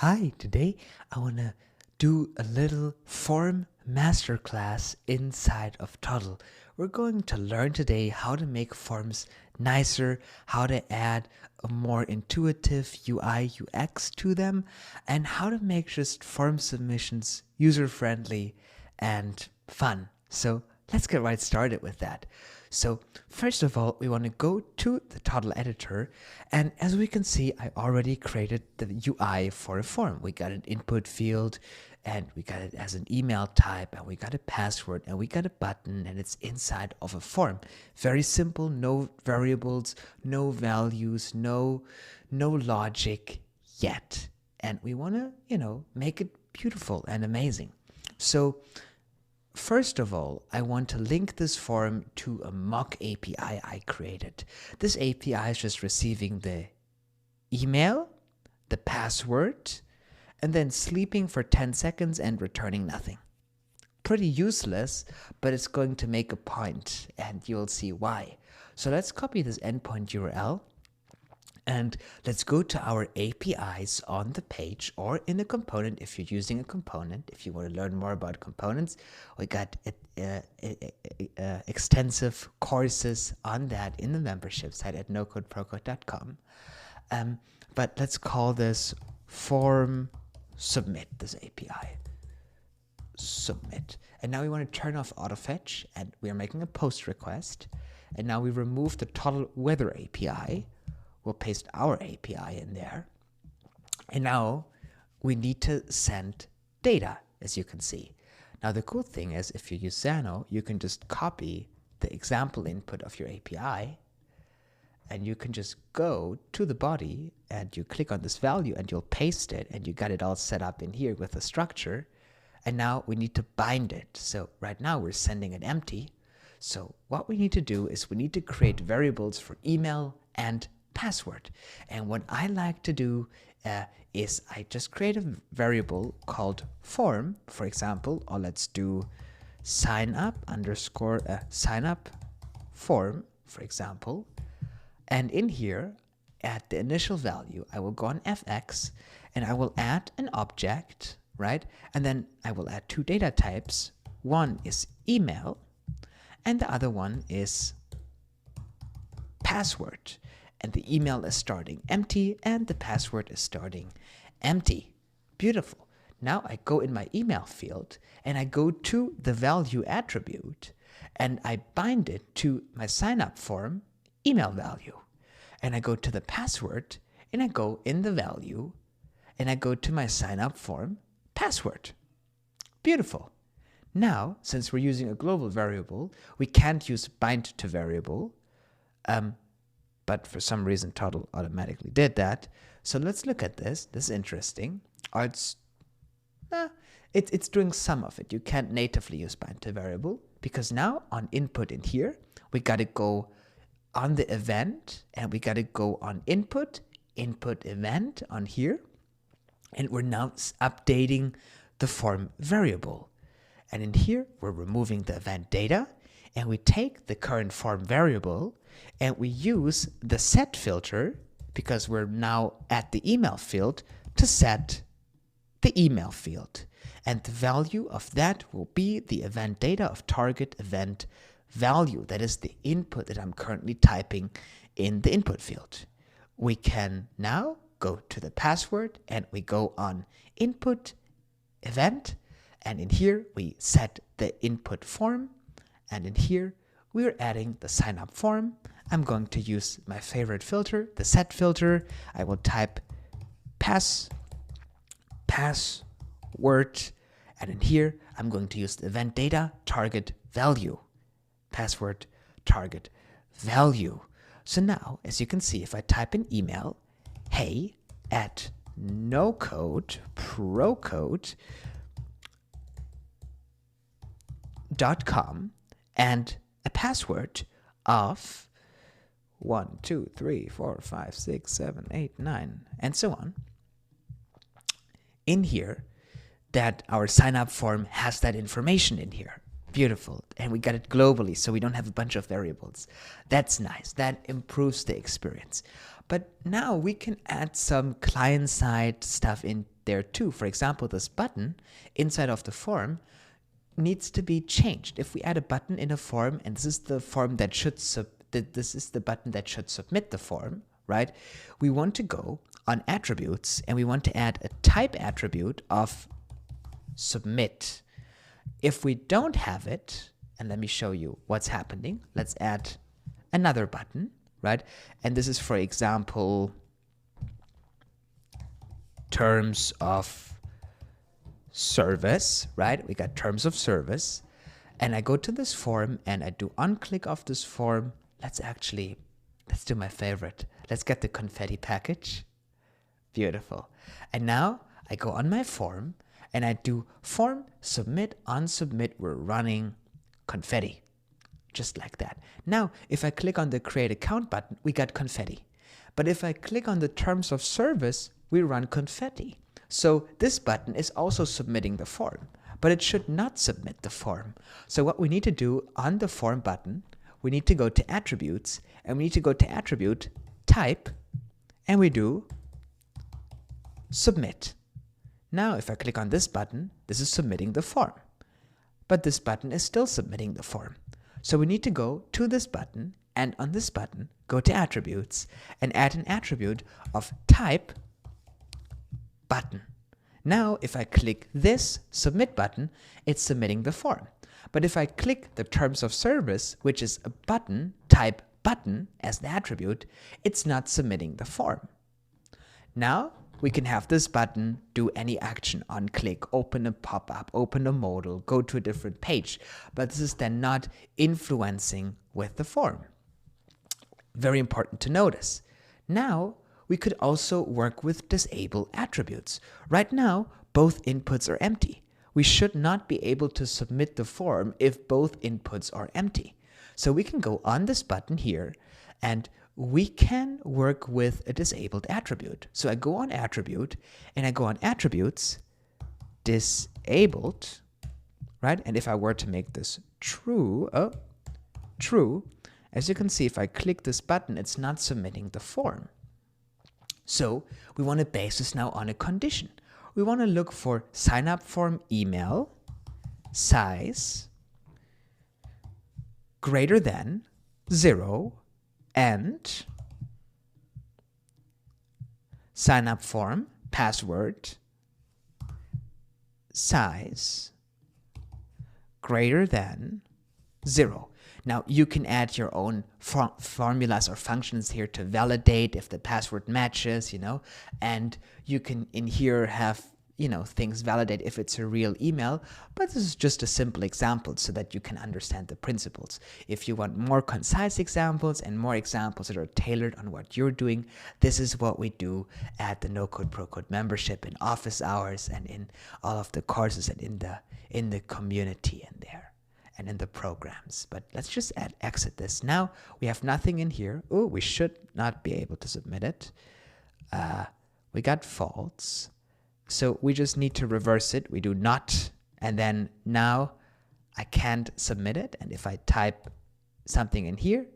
Hi, today I want to do a little form masterclass inside of Toddle. We're going to learn today how to make forms nicer, how to add a more intuitive UI UX to them, and how to make just form submissions user friendly and fun. So let's get right started with that. So first of all, we want to go to the Toddle editor, and as we can see, I already created the UI for a form. We got an input field, and we got it as an email type, and we got a password, and we got a button, and it's inside of a form. Very simple, no variables, no values, no logic yet. And we want to, make it beautiful and amazing. So first of all, I want to link this form to a mock API I created. This API is just receiving the email, the password, and then sleeping for 10 seconds and returning nothing. Pretty useless, but it's going to make a point, and you'll see why. So let's copy this endpoint URL. And let's go to our APIs on the page or in a component if you're using a component. If you want to learn more about components, we got extensive courses on that in the membership site at NoCodeProCode.com. But let's call this form submit, this API. Submit. And now we want to turn off autofetch, and we are making a post request. And now we remove the Toddle weather API. We'll paste our API in there. And now we need to send data, as you can see. Now the cool thing is, if you use Xano, you can just copy the example input of your API, and you can just go to the body and you click on this value and you'll paste it, and you got it all set up in here with a structure. And now we need to bind it. So right now we're sending it empty. So what we need to do is we need to create variables for email and password. And what I like to do is I just create a variable called form, for example, or let's do sign up form, for example. And in here, at the initial value, I will go on fx and I will add an object, right? And then I will add two data types. One is email and the other one is password. And the email is starting empty and the password is starting empty. Beautiful. Now I go in my email field and I go to the value attribute and I bind it to my sign up form email value. And I go to the password and I go in the value and I go to my sign up form password. Beautiful. Now, since we're using a global variable, we can't use bind to variable. But for some reason, Toddle automatically did that. So let's look at this. This is interesting. It's doing some of it. You can't natively use bind to variable because now on input in here, we got to go on the event and we got to go on input event on here. And we're now updating the form variable. And in here, we're removing the event data. And we take the current form variable and we use the set filter because we're now at the email field to set the email field. And the value of that will be the event data of target event value. That is the input that I'm currently typing in the input field. We can now go to the password and we go on input event. And in here, we set the input form. And in here, we're adding the sign up form. I'm going to use my favorite filter, the set filter. I will type password. And in here, I'm going to use the event data target value. Password target value. So now, as you can see, if I type in email, hey at NoCodeProCode.com, and a password of 1, 2, 3, 4, 5, 6, 7, 8, 9, and so on. In here, that our sign up form has that information in here. Beautiful. And we got it globally, so we don't have a bunch of variables. That's nice. That improves the experience. But now we can add some client-side stuff in there too. For example, this button inside of the form needs to be changed. If we add a button in a form, and this is the form that should this is the button that should submit the form, right? We want to go on attributes and we want to add a type attribute of submit. If we don't have it, and let me show you what's happening. Let's add another button, right? And this is, for example, terms of service, right? We got terms of service. And I go to this form and I do unclick of this form. Let's do my favorite. Let's get the confetti package. Beautiful. And now I go on my form and I do form submit on submit. We're running confetti, just like that. Now, if I click on the create account button, we got confetti. But if I click on the terms of service, we run confetti. So this button is also submitting the form, but it should not submit the form. So what we need to do on the form button, we need to go to attributes and we need to go to attribute type and we do submit. Now, if I click on this button, this is submitting the form, but this button is still submitting the form. So we need to go to this button and on this button, go to attributes and add an attribute of type button. Now, if I click this submit button, it's submitting the form. But if I click the terms of service, which is a button, type button as the attribute, it's not submitting the form. Now, we can have this button do any action on click, open a pop-up, open a modal, go to a different page. But this is then not influencing with the form. Very important to notice. Now, we could also work with disable attributes. Right now, both inputs are empty. We should not be able to submit the form if both inputs are empty. So we can go on this button here and we can work with a disabled attribute. So I go on attribute and I go on attributes, disabled, right? And if I were to make this true, true, as you can see, if I click this button, it's not submitting the form. So we want to base this now on a condition. We want to look for sign up form email size greater than 0 and sign up form password size greater than 0. Now, you can add your own formulas or functions here to validate if the password matches, and you can in here have, things validate if it's a real email, but this is just a simple example so that you can understand the principles. If you want more concise examples and more examples that are tailored on what you're doing, this is what we do at the NoCode Pro Code membership in office hours and in all of the courses and in the community in there. And in the programs. But let's just exit this. Now we have nothing in here. Oh, we should not be able to submit it. We got false. So we just need to reverse it. We do not. And then now I can't submit it. And if I type something in here,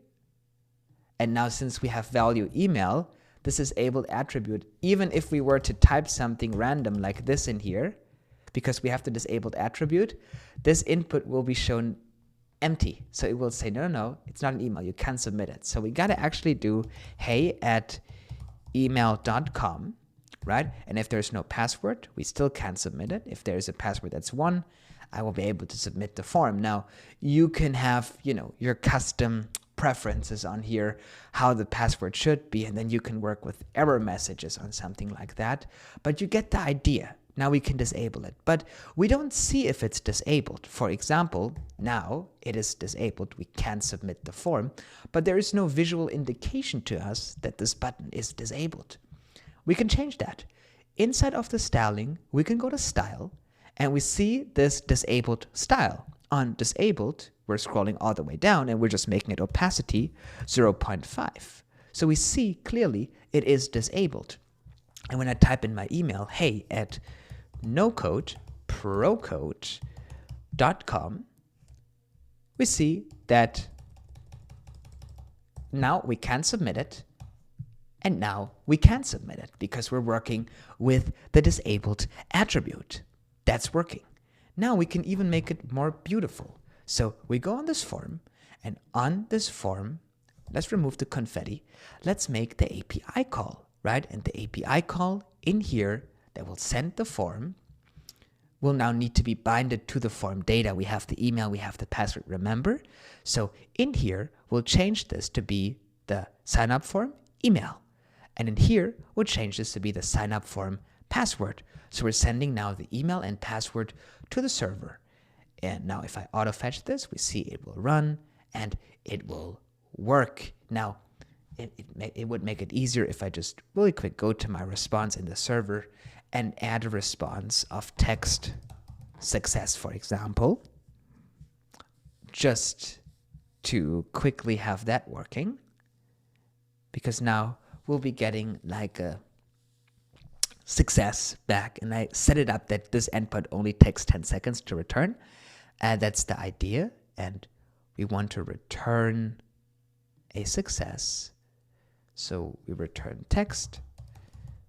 and now since we have value email, this disabled attribute, even if we were to type something random like this in here, because we have the disabled attribute, this input will be shown empty. So it will say, no, it's not an email. You can't submit it. So we got to actually do hey@email.com, right? And if there's no password, we still can't submit it. If there's a password that's 1, I will be able to submit the form. Now, you can have, your custom preferences on here, how the password should be, and then you can work with error messages on something like that. But you get the idea. Now we can disable it, but we don't see if it's disabled. For example, now it is disabled. We can't submit the form, but there is no visual indication to us that this button is disabled. We can change that. Inside of the styling, we can go to style and we see this disabled style. On disabled, we're scrolling all the way down and we're just making it opacity 0.5. So we see clearly it is disabled. And when I type in my email, hey@NoCodeProcode.com, we see that now we can submit it, and now we can submit it because we're working with the disabled attribute. That's working. Now we can even make it more beautiful. So we go on this form, and on this form, let's remove the confetti. Let's make the API call, right? And the API call in here that will send the form will now need to be binded to the form data. We have the email, we have the password, remember? So in here, we'll change this to be the sign up form email. And in here, we'll change this to be the sign up form password. So we're sending now the email and password to the server. And now if I auto fetch this, we see it will run and it will work. Now, it would make it easier if I just really quick go to my response in the server and add a response of text success, for example, just to quickly have that working, because now we'll be getting like a success back, and I set it up that this endpoint only takes 10 seconds to return, and that's the idea, and we want to return a success, so we return text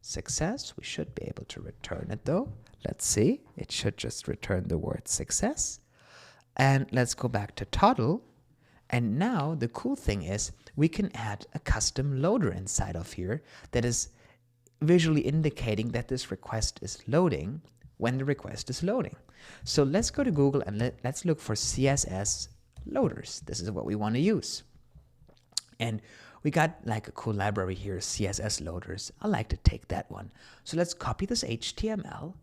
success. We should be able to return it though. Let's see. It should just return the word success. And let's go back to Toddle. And now the cool thing is we can add a custom loader inside of here that is visually indicating that this request is loading when the request is loading. So let's go to Google and let's look for CSS loaders. This is what we want to use. And we got like a cool library here, CSS loaders. I like to take that one. So let's copy this HTML.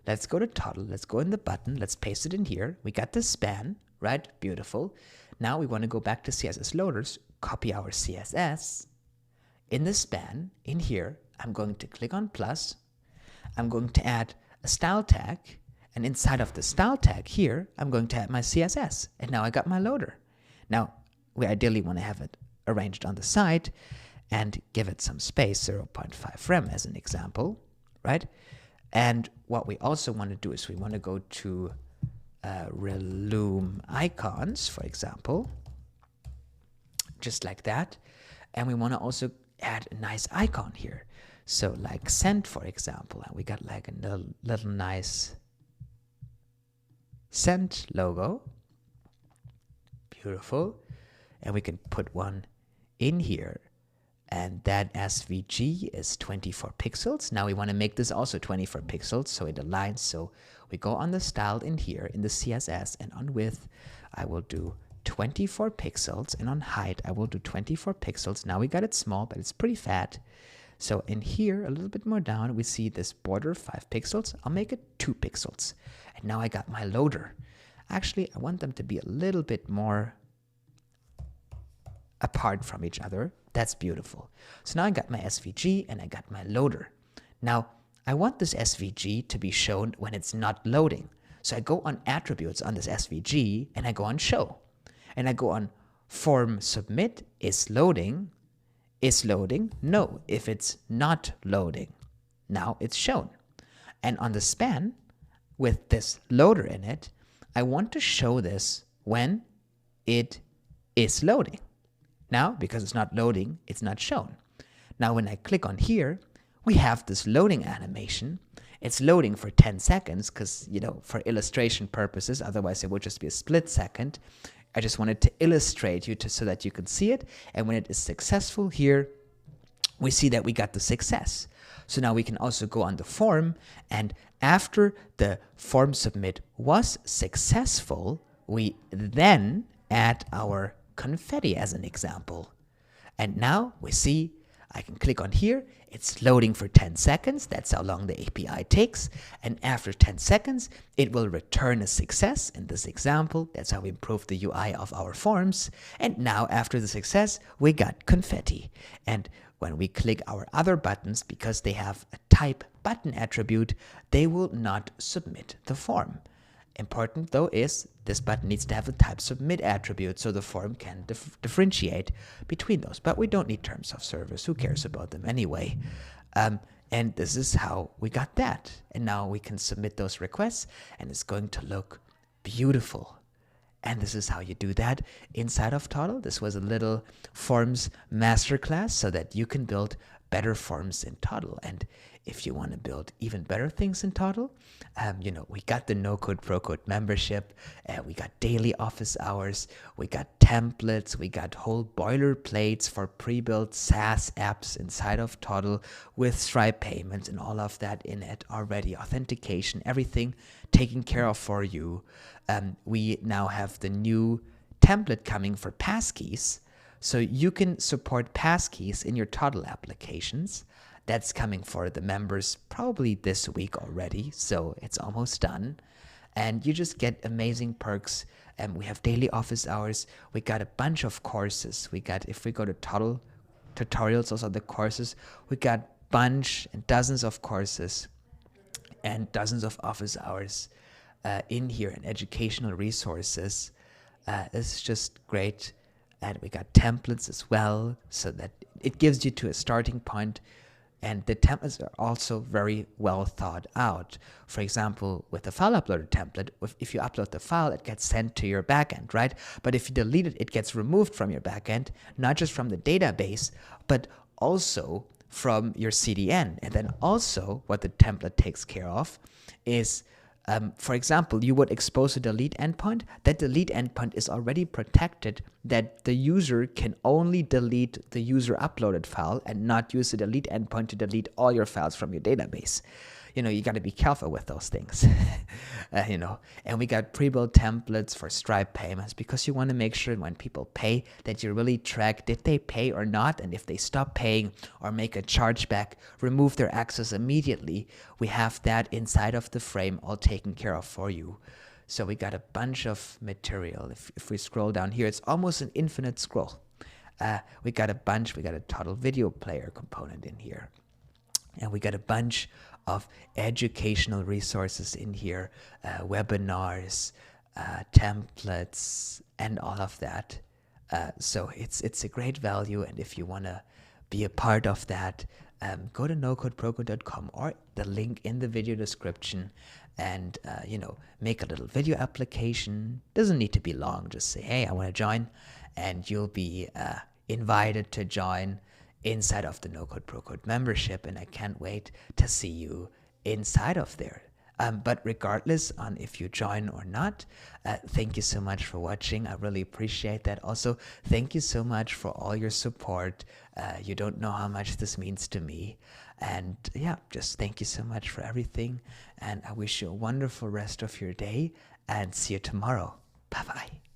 Let's go to Toddle. Let's go in the button. Let's paste it in here. We got this span, right? Beautiful. Now we want to go back to CSS loaders, copy our CSS. In the span, in here, I'm going to click on plus. I'm going to add a style tag. And inside of the style tag here, I'm going to add my CSS. And now I got my loader. Now, we ideally want to have it arranged on the side and give it some space, 0.5 rem as an example, right? And what we also want to do is we want to go to Relume icons, for example, just like that. And we want to also add a nice icon here. So like send, for example, and we got like a little nice send logo. Beautiful. And we can put one in here, and that SVG is 24 pixels. Now we want to make this also 24 pixels so it aligns. So we go on the style in here in the CSS, and on width I will do 24 pixels, and on height I will do 24 pixels. Now we got it small, but it's pretty fat. So in here a little bit more down we see this border 5 pixels. I'll make it 2 pixels, and now I got my loader. Actually, I want them to be a little bit more apart from each other. That's beautiful. So now I got my SVG and I got my loader. Now I want this SVG to be shown when it's not loading. So I go on attributes on this SVG and I go on show. And I go on form submit is loading. Is loading? No. If it's not loading, now it's shown. And on the span with this loader in it, I want to show this when it is loading. Now, because it's not loading, it's not shown. Now, when I click on here, we have this loading animation. It's loading for 10 seconds because, you know, for illustration purposes, otherwise it would just be a split second. I just wanted to illustrate you so that you can see it. And when it is successful here, we see that we got the success. So now we can also go on the form, and after the form submit was successful, we then add our confetti as an example. And now we see I can click on here. It's loading for 10 seconds. That's how long the API takes. And after 10 seconds, it will return a success. In this example, that's how we improve the UI of our forms. And now after the success, we got confetti. And when we click our other buttons, because they have a type button attribute, they will not submit the form. Important though is this button needs to have a type submit attribute so the form can differentiate between those. But we don't need terms of service. Who cares about them anyway? And this is how we got that. And now we can submit those requests and it's going to look beautiful. And this is how you do that inside of Toddle. This was a little forms masterclass so that you can build better forms in Toddle. And if you want to build even better things in Toddle, we got the NoCode ProCode membership, we got daily office hours, we got templates, we got whole boilerplates for pre-built SaaS apps inside of Toddle with Stripe payments and all of that in it already, authentication, everything taken care of for you. We now have the new template coming for passkeys, so you can support passkeys in your Toddle applications. That's coming for the members probably this week already, so it's almost done. And you just get amazing perks. And we have daily office hours. We got a bunch of courses. We got, if we go to Toddle tutorials, those are the courses. We got bunch and dozens of courses and dozens of office hours in here, and educational resources. It's just great. And we got templates as well, so that it gives you to a starting point. And the templates are also very well thought out. For example, with the file uploader template, if you upload the file, it gets sent to your backend, right? But if you delete it, it gets removed from your backend, not just from the database, but also from your CDN. And then also what the template takes care of is, for example, you would expose a delete endpoint. That delete endpoint is already protected, that the user can only delete the user uploaded file and not use the delete endpoint to delete all your files from your database. You got to be careful with those things. And we got pre-built templates for Stripe payments, because you want to make sure when people pay that you really track, did they pay or not? And if they stop paying or make a chargeback, remove their access immediately. We have that inside of the frame all taken care of for you. So we got a bunch of material. If we scroll down here, it's almost an infinite scroll. We got a Toddle video player component in here. And we got a bunch of educational resources in here, webinars, templates, and all of that. So it's a great value, and if you want to be a part of that, go to nocodeprocode.com or the link in the video description, and make a little video application. Doesn't need to be long. Just say, hey, I want to join, and you'll be invited to join inside of the NoCode ProCode membership, and I can't wait to see you inside of there. But regardless on if you join or not, thank you so much for watching. I really appreciate that. Also, thank you so much for all your support. You don't know how much this means to me. And yeah, just thank you so much for everything. And I wish you a wonderful rest of your day, and see you tomorrow. Bye-bye.